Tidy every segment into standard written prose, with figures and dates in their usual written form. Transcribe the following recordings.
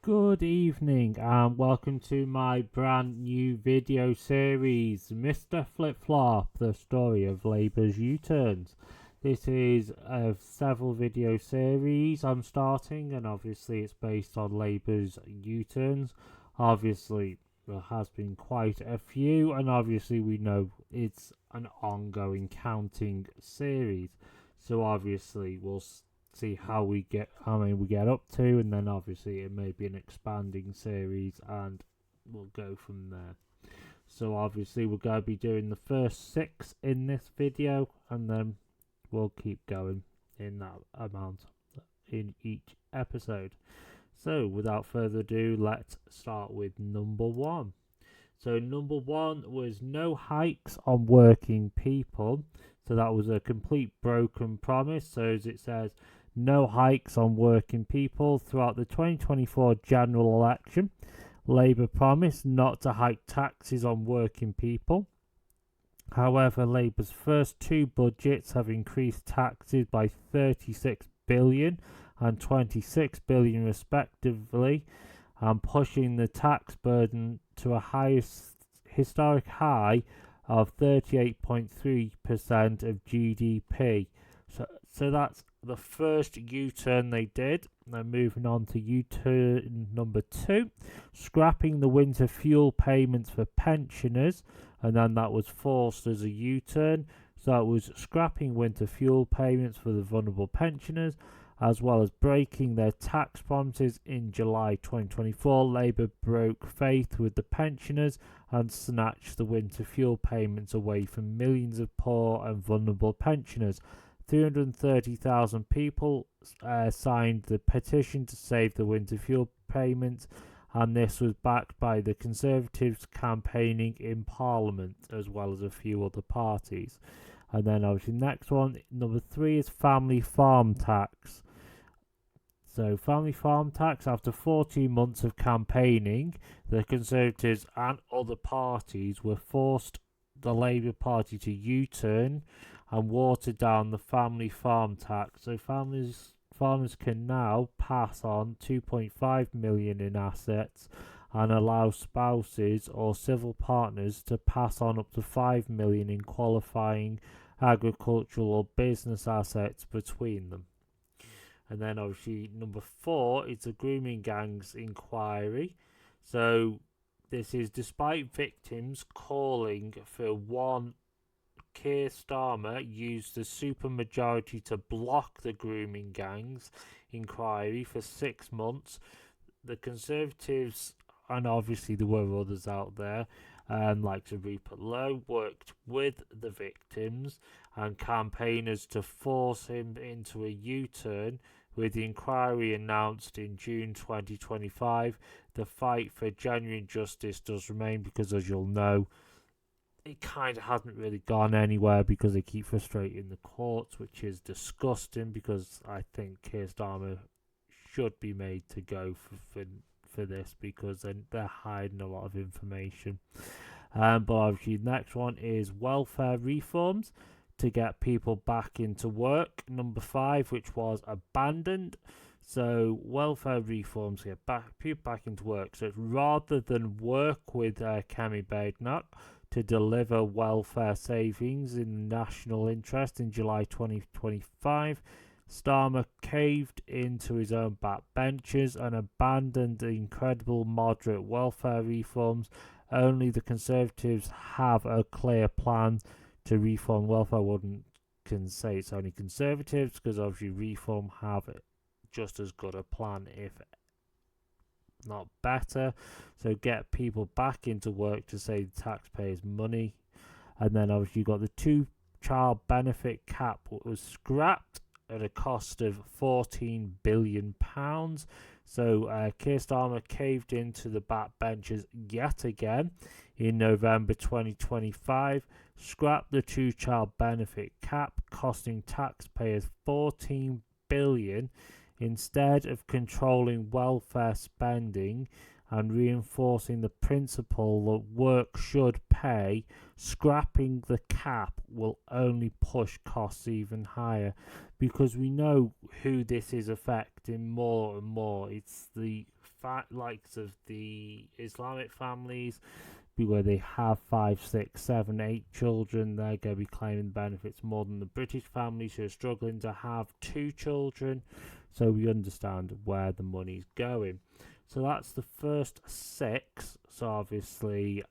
Good evening and welcome to my brand new video series, Mr. Flip Flop, the story of Labour's U-turns. This is a several video series I'm starting, and obviously it's based on Labour's U-turns. Obviously there has been quite a few, and obviously we know it's an ongoing counting series. So obviously we'll see how many we get up to, and then obviously it may be an expanding series and we'll go from there. So obviously we're going to be doing the first 6 in this video, and then we'll keep going in that amount in each episode. So without further ado, let's start with number 1. So number 1 was no hikes on working people. So that was a complete broken promise. So as it says, no hikes on working people throughout the 2024 general election. Labour promised not to hike taxes on working people. However, Labour's first 2 budgets have increased taxes by 36 billion and 26 billion respectively, and pushing the tax burden to a historic high of 38.3% of GDP. So that's the first U-turn they did. Now moving on to U-turn number 2, scrapping the winter fuel payments for pensioners, and then that was forced as a U-turn. So it was scrapping winter fuel payments for the vulnerable pensioners, as well as breaking their tax promises. In July 2024, Labour broke faith with the pensioners and snatched the winter fuel payments away from millions of poor and vulnerable pensioners. 330,000 people signed the petition to save the winter fuel payments, and this was backed by the Conservatives campaigning in Parliament as well as a few other parties. And then obviously next one, number 3, is family farm tax. So family farm tax, after 14 months of campaigning, the Conservatives and other parties were forced the Labour Party to U-turn and water down the family farm tax. So farmers can now pass on 2.5 million in assets and allow spouses or civil partners to pass on up to 5 million in qualifying agricultural or business assets between them. And then obviously number 4 is the grooming gangs inquiry. So this is despite victims calling for one, Keir Starmer used the supermajority to block the grooming gangs inquiry for 6 months. The Conservatives, and obviously there were others out there, like Rupert Lowe, worked with the victims and campaigners to force him into a U-turn. With the inquiry announced in June 2025, the fight for genuine justice does remain, because as you'll know, it kind of hasn't really gone anywhere because they keep frustrating the courts, which is disgusting, because I think Keir Starmer should be made to go for this, because they're hiding a lot of information. But obviously next one is welfare reforms to get people back into work. Number 5, which was abandoned. So welfare reforms to get people back into work. So it's rather than work with Kemi Badenoch to deliver welfare savings in the national interest in July 2025, Starmer caved into his own backbenchers and abandoned the incredible moderate welfare reforms. Only the Conservatives have a clear plan to reform welfare. I wouldn't can say it's only Conservatives, because obviously Reform have just as good a plan, if not better. So get people back into work to save the taxpayers money. And then obviously you got the 2-child benefit cap was scrapped at a cost of £14 billion. So Keir Starmer caved into the backbenchers yet again in November 2025, scrapped the 2-child benefit cap, costing taxpayers £14 billion, instead of controlling welfare spending and reinforcing the principle that work should pay. Scrapping the cap will only push costs even higher, because we know who this is affecting more and more. It's the likes of the Islamic families, where they have 5, 6, 7, 8 children, they're going to be claiming benefits more than the British families who are struggling to have 2 children. So we understand where the money's going. So that's the first 6. So obviously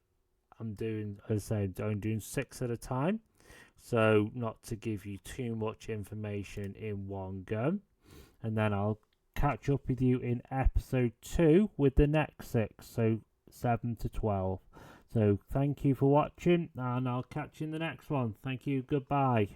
I'm doing 6 at a time, so not to give you too much information in one go. And then I'll catch up with you in episode 2 with the next 6, so 7 to 12. So thank you for watching, and I'll catch you in the next one. Thank you, goodbye.